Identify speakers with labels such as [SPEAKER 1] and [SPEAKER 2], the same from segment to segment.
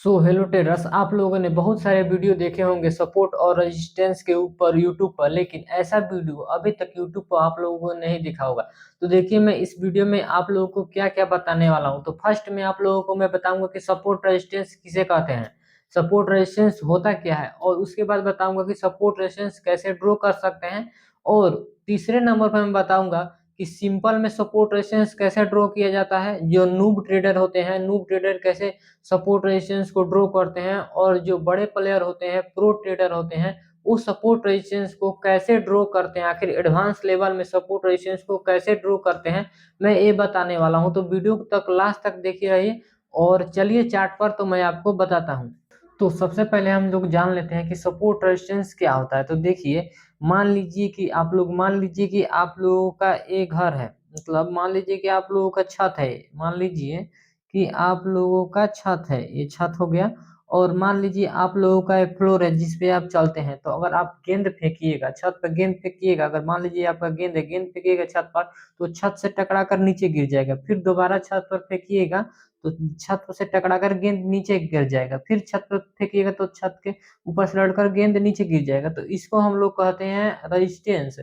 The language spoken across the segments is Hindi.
[SPEAKER 1] हेलो टेरर्स, आप लोगों ने बहुत सारे वीडियो देखे होंगे सपोर्ट और रेजिस्टेंस के ऊपर यूट्यूब पर, लेकिन ऐसा वीडियो अभी तक यूट्यूब पर आप लोगों को नहीं दिखा होगा। तो देखिए, मैं इस वीडियो में आप लोगों को क्या क्या बताने वाला हूं। तो फर्स्ट में आप लोगों को मैं बताऊंगा कि सपोर्ट रेजिस्टेंस किसे कहते हैं, सपोर्ट रेजिस्टेंस होता क्या है, और उसके बाद बताऊंगा कि सपोर्ट रेजिस्टेंस कैसे ड्रॉ कर सकते हैं। और तीसरे नंबर पर मैं बताऊंगा कि सिंपल में सपोर्ट रेजिस्टेंस कैसे ड्रॉ किया जाता है। जो नूब ट्रेडर होते हैं, नूब ट्रेडर कैसे सपोर्ट रेजिस्टेंस को ड्रॉ करते हैं, और जो बड़े प्लेयर होते हैं, प्रो ट्रेडर होते हैं, उस सपोर्ट रेजिस्टेंस को कैसे ड्रॉ करते हैं। आखिर एडवांस लेवल में सपोर्ट रेजिस्टेंस को कैसे ड्रॉ करते हैं, मैं ये बताने वाला हूं। तो वीडियो तक लास्ट तक देखिए रहिए। और चलिए चार्ट पर तो मैं आपको बताता हूं। तो सबसे पहले हम लोग जान लेते हैं कि सपोर्ट रेजिस्टेंस क्या होता है। तो देखिए, मान लीजिए कि आप लोगों का एक घर है, मतलब मान लीजिए कि आप लोगों का छत है। मान लीजिए कि आप लोगों का छत है, ये छत हो गया। और मान लीजिए आप लोगों का एक फ्लोर है जिस पे आप चलते हैं। तो अगर आप गेंद फेंकिएगा, छत पर गेंद फेंकिएगा, अगर मान लीजिए आपका गेंद है, गेंद फेंकिएगा छत पर, तो छत से टकरा कर नीचे गिर जाएगा। फिर दोबारा छत पर फेंकिएगा तो छत से टकरा कर गेंद नीचे गिर जाएगा। फिर छत पर फेंकिएगा तो छत के ऊपर से लड़कर गेंद नीचे गिर जाएगा। तो इसको हम लोग कहते हैं रेजिस्टेंस।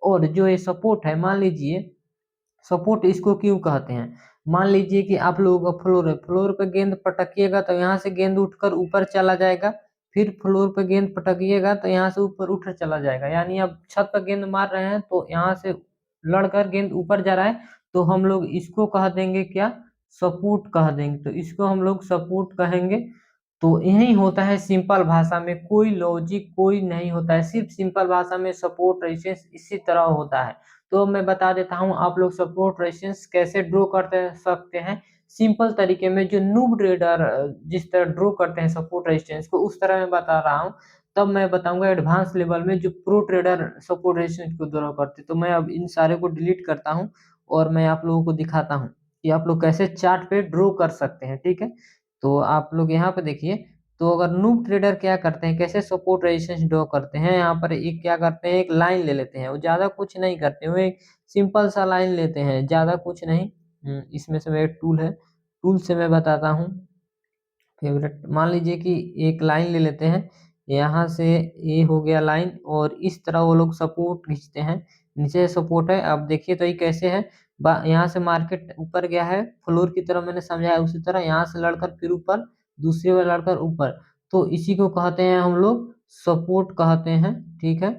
[SPEAKER 1] और जो ये सपोर्ट है, मान लीजिए सपोर्ट इसको क्यों कहते हैं। मान लीजिए कि आप लोगों का फ्लोर है, फ्लोर पे गेंद पटकिएगा तो यहाँ से गेंद उठकर ऊपर चला जाएगा। फिर फ्लोर पे गेंद पटकिएगा तो यहाँ से ऊपर उठ चला जाएगा। यानी आप छत पर गेंद मार रहे हैं तो यहाँ से लड़कर गेंद ऊपर जा रहा है। तो हम लोग इसको कह देंगे क्या, सपोर्ट कह देंगे। तो इसको हम लोग सपोर्ट कहेंगे। तो यही होता है सिंपल भाषा में, कोई लॉजिक कोई नहीं होता है, सिर्फ सिंपल भाषा में सपोर्ट रेजिस्टेंस इसी तरह होता है। तो मैं बता देता हूं आप लोग सपोर्ट रेजिस्टेंस कैसे ड्रॉ करते सकते हैं सिंपल तरीके में। जो नूब ट्रेडर जिस तरह ड्रॉ करते हैं सपोर्ट रेजिस्टेंस को, उस तरह मैं बता रहा हूं। तब मैं बताऊंगा एडवांस लेवल में जो प्रो ट्रेडर सपोर्ट रेजिस्टेंस को ड्रॉ करते। तो मैं अब इन सारे को डिलीट करता हूं और मैं आप लोगों को दिखाता हूं कि आप लोग कैसे चार्ट पे ड्रॉ कर सकते हैं। ठीक है, तो आप लोग यहाँ पे देखिए। तो अगर नूब ट्रेडर क्या करते हैं, कैसे सपोर्ट रेजिस्टेंस ड्रॉ करते हैं, यहाँ पर एक क्या करते हैं, एक लाइन ले लेते हैं। वो ज्यादा कुछ नहीं करते, वो एक सिंपल सा लाइन लेते हैं, ज्यादा कुछ नहीं। इसमें से मैं एक टूल है, टूल से मैं बताता हूँ। फेवरेट, मान लीजिए कि एक लाइन ले लेते हैं, यहाँ से ये हो गया लाइन, और इस तरह वो लोग सपोर्ट खींचते हैं। नीचे सपोर्ट है, अब देखिए तो ये कैसे है। यहाँ से मार्केट ऊपर गया है, फ्लोर की तरह मैंने समझाया, उसी तरह यहाँ से लड़कर फिर ऊपर, दूसरी बार लड़कर ऊपर। तो इसी को कहते हैं हम लोग सपोर्ट कहते हैं। ठीक है,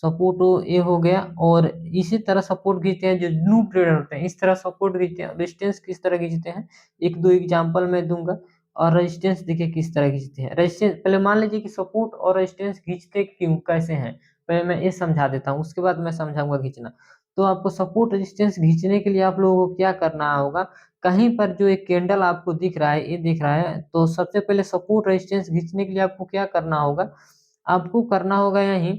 [SPEAKER 1] सपोर्ट ये हो गया। और इसी तरह सपोर्ट खींचते हैं जो न्यू ट्रेडर होते हैं, इस तरह सपोर्ट खींचते हैं। रेजिस्टेंस किस तरह खींचते हैं, एक दो एग्जांपल मैं दूंगा। और रेजिस्टेंस देखिए किस तरह खींचते हैं। रेजिस्टेंस पहले मान लीजिए कि सपोर्ट और रेजिस्टेंस खींचते क्यों कैसे हैं, पहले मैं ये समझा देता हूँ, उसके बाद मैं समझाऊंगा खींचना। तो आपको सपोर्ट रेजिस्टेंस खींचने के लिए आप लोगों को क्या करना होगा, कहीं पर जो एक कैंडल आपको दिख रहा है, ये दिख रहा है, तो सबसे पहले सपोर्ट रेजिस्टेंस खींचने के लिए आपको क्या करना होगा, आपको करना होगा यही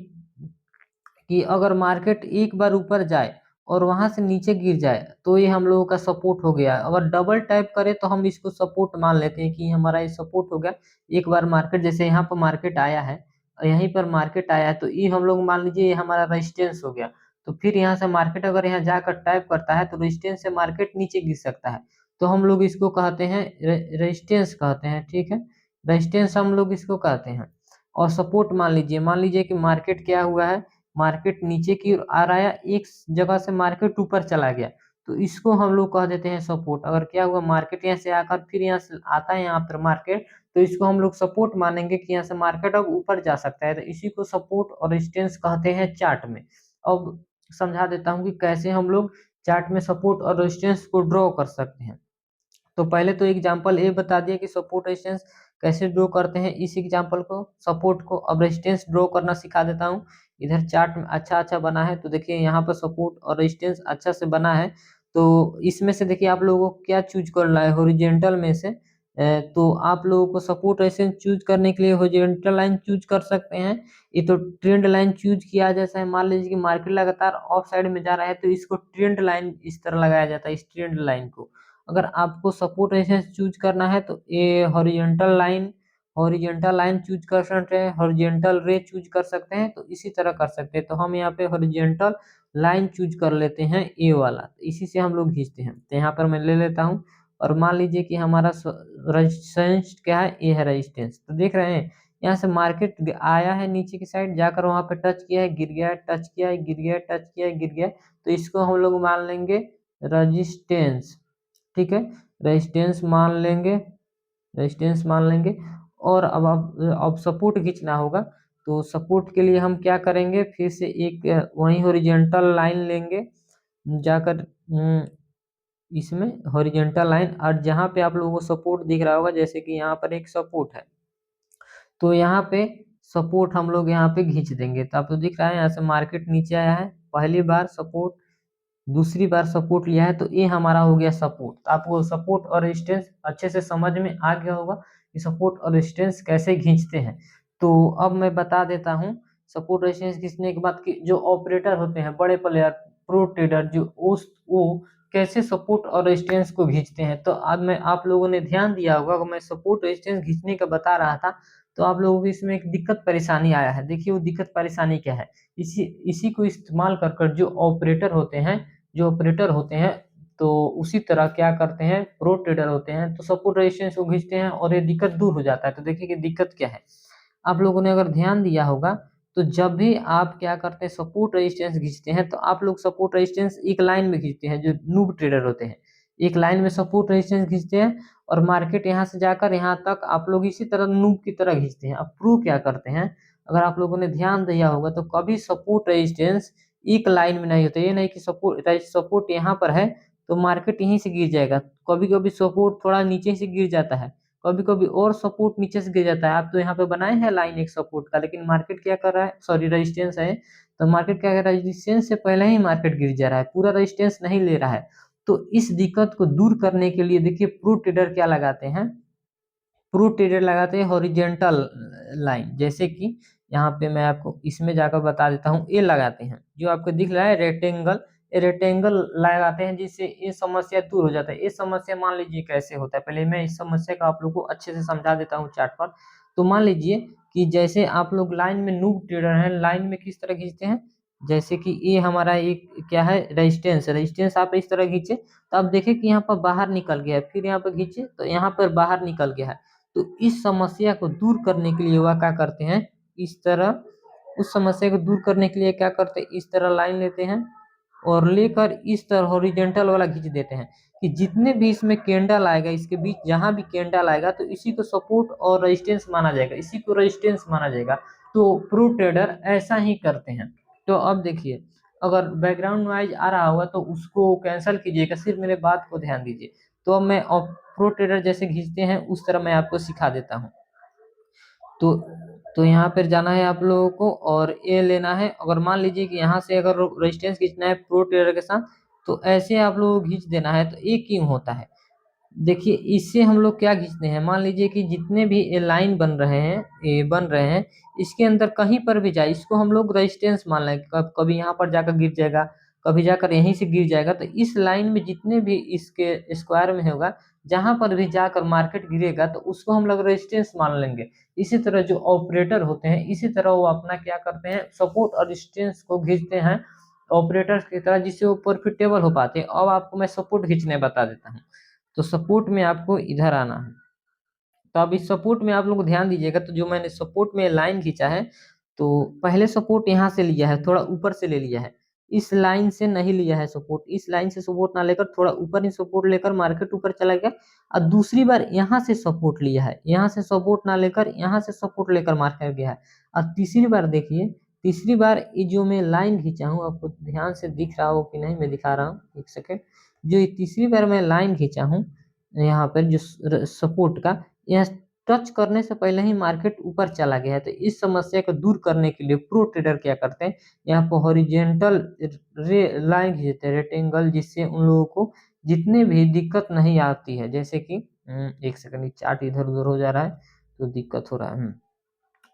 [SPEAKER 1] कि अगर मार्केट एक बार ऊपर जाए और वहां से नीचे गिर जाए तो ये हम लोगों का सपोर्ट हो गया। अगर डबल टाइप करें तो हम इसको सपोर्ट मान लेते हैं कि हमारा ये सपोर्ट हो गया। एक बार मार्केट, जैसे यहाँ पर मार्केट आया है, यहीं पर मार्केट आया है, तो ये हम लोग मान लीजिए ये हमारा रेजिस्टेंस हो गया। तो फिर यहाँ से मार्केट अगर यहाँ जाकर टाइप करता है तो रेजिस्टेंस से मार्केट नीचे गिर सकता है। तो हम लोग इसको कहते हैं रेजिस्टेंस कहते हैं। ठीक है, रेजिस्टेंस हम लोग इसको कहते हैं। और सपोर्ट मान लीजिए कि मार्केट क्या हुआ है, मार्केट नीचे की ओर आ रहा है, एक जगह से मार्केट ऊपर चला गया, तो इसको हम लोग कह देते हैं सपोर्ट। अगर क्या हुआ, मार्केट यहाँ से आकर फिर यहाँ से आता है यहाँ पर मार्केट, तो इसको हम लोग सपोर्ट मानेंगे कि यहाँ से मार्केट अब ऊपर जा सकता है। तो इसी को सपोर्ट और रेजिस्टेंस कहते हैं चार्ट में। अब समझा देता हूँ कि कैसे हम लोग चार्ट में सपोर्ट और रेजिस्टेंस को ड्रॉ कर सकते हैं। तो पहले तो एग्जांपल ए बता दिया कि सपोर्ट रेजिस्टेंस कैसे ड्रॉ करते हैं, इस एग्जांपल को सपोर्ट को। अब रेजिस्टेंस ड्रॉ करना सिखा देता हूँ। इधर चार्ट में अच्छा अच्छा बना है, तो देखिए यहाँ पर सपोर्ट और रेजिस्टेंस अच्छा से बना है। तो इसमें से देखिए आप लोगों को क्या चूज करना है, हॉरिजॉन्टल में से। तो आप लोगों को सपोर्ट रेजिस्टेंस चूज करने के लिए हॉरिजॉन्टल लाइन चूज कर सकते हैं। ये तो ट्रेंड लाइन चूज किया, जैसा है मान लीजिए कि मार्केट लगातार ऑफ साइड में जा रहा है तो इसको ट्रेंड लाइन इस तरह लगाया जाता है, इस ट्रेंड लाइन को। अगर आपको सपोर्ट रेजिस्टेंस चूज करना है तो ये हॉरिजॉन्टल लाइन चूज कर सकते हैं, हॉरिजॉन्टल रे चूज कर सकते हैं। तो इसी तरह कर सकते हैं। तो हम यहाँ पे हॉरिजॉन्टल लाइन चूज कर लेते हैं, ए वाला, तो इसी से हम लोग खींचते हैं। तो यहाँ पर मैं ले लेता हूँ और मान लीजिए कि हमारा रेजिस्टेंस क्या है, ये है रेजिस्टेंस। तो देख रहे हैं यहाँ से मार्केट आया है नीचे की साइड, जाकर वहां पे टच किया है, गिर गया है, टच किया है, गिर गया है, टच किया है, गिर गया है। तो इसको हम लोग मान लेंगे रेजिस्टेंस। ठीक है, रेजिस्टेंस मान लेंगे, रेजिस्टेंस मान लेंगे। और अब सपोर्ट खींचना होगा। तो सपोर्ट के लिए हम क्या करेंगे, फिर से एक वही हॉरिजॉन्टल लाइन लेंगे, जाकर इसमें हॉरिजॉन्टल लाइन, और जहाँ पे आप लोगों को सपोर्ट दिख रहा होगा, जैसे कि यहाँ पर एक सपोर्ट है, तो यहाँ पे सपोर्ट हम लोग यहाँ पे खींच देंगे। तो आपको दिख रहा है यहाँ से मार्केट नीचे आया है, पहली बार सपोर्ट, दूसरी बार सपोर्ट लिया है, तो ये हमारा हो गया सपोर्ट। तो आपको सपोर्ट और रेजिस्टेंस अच्छे से समझ में आ गया होगा कि सपोर्ट और रेजिस्टेंस कैसे खींचते हैं। तो अब मैं बता देता हूँ सपोर्ट रेजिस्टेंस खींचने के बाद कि जो ऑपरेटर होते हैं, बड़े प्लेयर, प्रो ट्रेडर, जो उस वो कैसे सपोर्ट और रेजिस्टेंस को खींचते हैं। तो अब मैं आप लोगों ने ध्यान दिया होगा कि मैं सपोर्ट रेजिस्टेंस खींचने का बता रहा था, तो आप लोगों को इसमें एक दिक्कत परेशानी आया है। देखिए वो दिक्कत परेशानी क्या है, इसी इसी को इस्तेमाल कर कर जो ऑपरेटर होते हैं, जो ऑपरेटर होते हैं, तो उसी तरह क्या करते हैं, प्रो ट्रेडर होते हैं, तो सपोर्ट रेजिस्टेंस को खींचते हैं और ये दिक्कत दूर हो जाता है। तो देखिए कि दिक्कत क्या है, आप लोगों ने अगर ध्यान दिया होगा, तो जब भी आप क्या करते हैं, सपोर्ट रेजिस्टेंस खींचते हैं, तो आप लोग सपोर्ट रेजिस्टेंस एक लाइन में खींचते हैं, जो नूब ट्रेडर होते हैं एक लाइन में सपोर्ट रेजिस्टेंस खींचते हैं, और मार्केट यहाँ से जाकर यहाँ तक आप लोग इसी तरह नूब की तरह खींचते हैं। अब प्रो क्या करते हैं, अगर आप लोगों ने ध्यान दिया होगा, तो कभी सपोर्ट रेजिस्टेंस एक लाइन में नहीं होता। ये नहीं कि सपोर्ट यहाँ पर है तो मार्केट यहीं से गिर जाएगा, कभी कभी सपोर्ट थोड़ा नीचे से गिर जाता है, कभी कभी और सपोर्ट नीचे से गिर जाता है। आप तो यहाँ पे बनाए हैं लाइन एक सपोर्ट का, लेकिन मार्केट क्या कर रहा है, सॉरी रेजिस्टेंस है, तो मार्केट क्या कर रहा है, रेजिस्टेंस से पहले ही मार्केट गिर जा रहा है, पूरा रेजिस्टेंस नहीं ले रहा है। तो इस दिक्कत को दूर करने के लिए देखिए प्रो ट्रेडर क्या लगाते हैं, प्रो ट्रेडर लगाते हैं हॉरिजेंटल लाइन, जैसे कि यहाँ पे मैं आपको इसमें जाकर बता देता हूँ, ये लगाते हैं जो आपको दिख रहा है रेक्टेंगल, ये रेक्टेंगल लगाते हैं, जिससे ये समस्या दूर हो जाता है। ये समस्या मान लीजिए कैसे होता है, पहले मैं इस समस्या का आप लोग को अच्छे से समझा देता हूँ चार्ट पर। तो मान लीजिए कि जैसे आप लोग लाइन में नूब ट्रेडर हैं, लाइन में किस तरह खींचते हैं, जैसे कि ये हमारा एक क्या है, रेजिस्टेंस, रेजिस्टेंस आप इस तरह खींचे, तो आप देखें कि यहाँ पर बाहर निकल गया है, फिर यहाँ पर खींचे तो यहाँ पर बाहर निकल गया है। तो इस समस्या को दूर करने के लिए वह क्या करते हैं, इस तरह, उस समस्या को दूर करने के लिए क्या करते हैं, इस तरह लाइन लेते हैं और लेकर इस तरह हॉरिजॉन्टल वाला खींच देते हैं, कि जितने भी इसमें कैंडल आएगा, इसके बीच जहां भी कैंडल आएगा, तो इसी को सपोर्ट और रेजिस्टेंस माना जाएगा, इसी को रेजिस्टेंस माना जाएगा। तो प्रो ट्रेडर ऐसा ही करते हैं। तो अब देखिए, अगर बैकग्राउंड नॉइज आ रहा होगा तो उसको कैंसिल कीजिएगा, सिर्फ मेरे बात को ध्यान दीजिए। तो अब मैं प्रो ट्रेडर जैसे खींचते हैं उस तरह मैं आपको सिखा देता हूँ। तो यहाँ पर जाना है आप लोगों को और ए लेना है। अगर मान लीजिए कि यहाँ से अगर रेजिस्टेंस खींचना है प्रो ट्रेडर के साथ, तो ऐसे आप लोगों को खींच देना है। तो ये क्यों होता है, देखिए इससे हम लोग क्या खींचते हैं, मान लीजिए कि जितने भी ये लाइन बन रहे हैं, ये बन रहे हैं, इसके अंदर कहीं पर भी जाए, इसको हम लोग रेजिस्टेंस मान लें, कभी यहाँ पर जाकर गिर जाएगा, कभी जाकर यहीं से गिर जाएगा। तो इस लाइन में जितने भी इसके स्क्वायर में होगा, जहां पर भी जाकर मार्केट गिरेगा, तो उसको हम लोग रेजिस्टेंस मान लेंगे। इसी तरह जो ऑपरेटर होते हैं, इसी तरह वो अपना क्या करते हैं, सपोर्ट और रेजिस्टेंस को खींचते हैं ऑपरेटर्स की तरह, जिससे वो प्रॉफिटेबल हो पाते हैं। अब आपको मैं सपोर्ट खींचने बता देता हूँ। तो सपोर्ट में आपको इधर आना है। तो अब इस सपोर्ट में आप लोग ध्यान दीजिएगा, तो जो मैंने सपोर्ट में लाइन खींचा है, तो पहले सपोर्ट यहाँ से लिया है, थोड़ा ऊपर से ले लिया है, इस लाइन से नहीं लिया है सपोर्ट, इस लाइन से सपोर्ट ना लेकर थोड़ा ऊपर ही सपोर्ट लेकर मार्केट ऊपर चला गया। और दूसरी बार यहाँ से सपोर्ट लिया है, यहाँ से सपोर्ट ना लेकर यहाँ से सपोर्ट लेकर मार्केट गया है। और तीसरी बार देखिए, तीसरी बार ये जो मैं लाइन खींचा हूँ, आपको ध्यान से दिख रहा हो कि नहीं, मैं दिखा रहा हूँ एक सेकेंड। जो ये तीसरी बार मैं लाइन खींचा हूँ यहाँ पर जो सपोर्ट का, यह टच करने से पहले ही मार्केट ऊपर चला गया है। तो इस समस्या को दूर करने के लिए प्रो ट्रेडर क्या करते हैं, यहाँ पर हॉरिजेंटल लाइन खींचते हैं, रेक्टेंगल, जिससे उन लोगों को जितने भी दिक्कत नहीं आती है। जैसे कि एक सेकंड, चार्ट इधर उधर हो जा रहा है तो दिक्कत हो रहा है।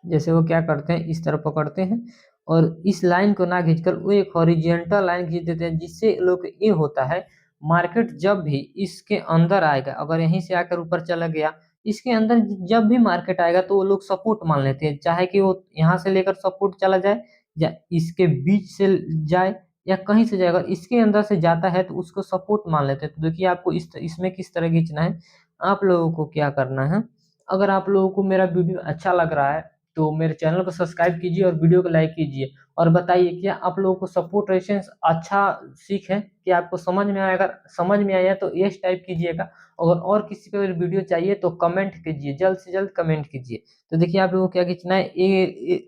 [SPEAKER 1] जैसे वो क्या करते हैं, इस तरह पकड़ते हैं और इस लाइन को ना खींचकर वो एक हॉरिजॉन्टल लाइन खींच देते हैं, जिससे लोग ये होता है, मार्केट जब भी इसके अंदर आएगा, अगर यहीं से आकर ऊपर चला गया, इसके अंदर जब भी मार्केट आएगा, तो वो लोग सपोर्ट मान लेते हैं, चाहे कि वो यहाँ से लेकर सपोर्ट चला जाए या इसके बीच से जाए या कहीं से जाएगा, इसके अंदर से जाता है तो उसको सपोर्ट मान लेते हैं। तो देखिए आपको इसमें किस तरह खींचना है, आप लोगों को क्या करना है, अगर आप लोगों को मेरा वीडियो अच्छा लग रहा है तो मेरे चैनल को सब्सक्राइब कीजिए और वीडियो को लाइक कीजिए और बताइए क्या आप लोगों को सपोर्ट रेजिस्टेंस अच्छा सीख है कि आपको समझ में आया? अगर समझ में आया तो यस टाइप कीजिएगा, और किसी को वीडियो चाहिए तो कमेंट कीजिए, जल्द से जल्द कमेंट कीजिए। तो देखिए आप लोगों को क्या खींचना है,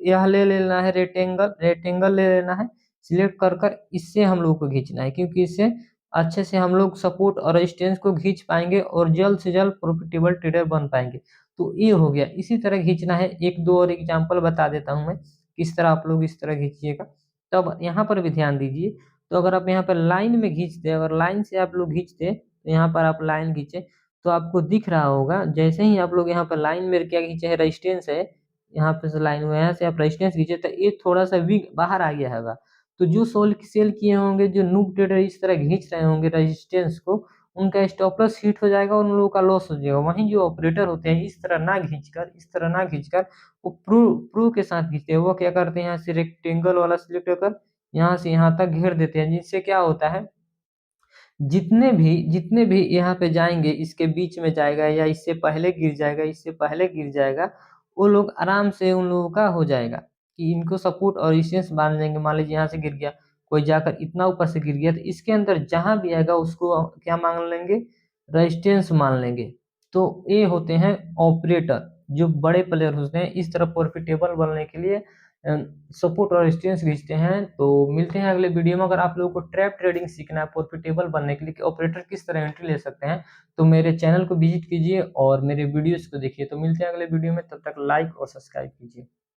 [SPEAKER 1] यह ले लेना है, रेक्टेंगल ले लेना है, सिलेक्ट कर कर इससे हम लोग को खींचना है, क्योंकि इससे अच्छे से हम लोग सपोर्ट और रेजिस्टेंस को खींच पाएंगे और जल्द से जल्द प्रॉफिटेबल ट्रेडर बन पाएंगे। तो ये हो गया, इसी तरह खींचना है। एक दो और एग्जांपल बता देता हूँ मैं, किस तरह आप लोग इस तरह खींचिएगा। तब यहाँ पर भी ध्यान दीजिए, तो अगर आप यहाँ पर लाइन में खींचते, अगर लाइन से आप लोग खींचते तो यहाँ पर आप लाइन खींचे तो आपको दिख रहा होगा, जैसे ही आप लोग यहाँ पर लाइन में क्या खींचे है, रेजिस्टेंस है, यहाँ पे से लाइन हुआ है, यहाँ से आप रेजिस्टेंस खींचे तो ये थोड़ा सा वीक बाहर आ गया होगा। तो जो सेल किए होंगे, जो नूब ट्रेडर इस तरह खींच रहे होंगे रेजिस्टेंस को, उनका स्टॉप लॉस हिट हो जाएगा और उन लोगों का लॉस हो जाएगा। वहीं जो ऑपरेटर होते हैं इस तरह ना खींचकर वो प्रू के साथ खींचते हैं। वो क्या करते हैं, यहाँ से रेक्टेंगल वाला सिलेक्ट कर यहाँ से यहाँ तक घेर देते हैं, जिससे क्या होता है, जितने भी यहाँ पे जाएंगे, इसके बीच में जाएगा या इससे पहले गिर जाएगा, वो लोग आराम से उन लोगों का हो जाएगा कि इनको सपोर्ट और रेजिस्टेंस मान लेंगे। मान लीजिए यहाँ से गिर गया, कोई जाकर इतना ऊपर से गिर गया, तो इसके अंदर जहां भी आएगा उसको क्या मान लेंगे, रेजिस्टेंस मान लेंगे। तो ये होते हैं ऑपरेटर, जो बड़े प्लेयर होते हैं। इस तरह प्रॉफिटेबल बनने के लिए सपोर्ट और रेजिस्टेंस खींचते हैं। तो मिलते हैं अगले वीडियो में। अगर आप लोगों को ट्रैप ट्रेडिंग सीखना है प्रॉफिटेबल बनने के लिए कि ऑपरेटर किस तरह एंट्री ले सकते हैं, तो मेरे चैनल को विजिट कीजिए और मेरे वीडियोस को देखिए। तो मिलते हैं अगले वीडियो में, तब तक लाइक और सब्सक्राइब कीजिए।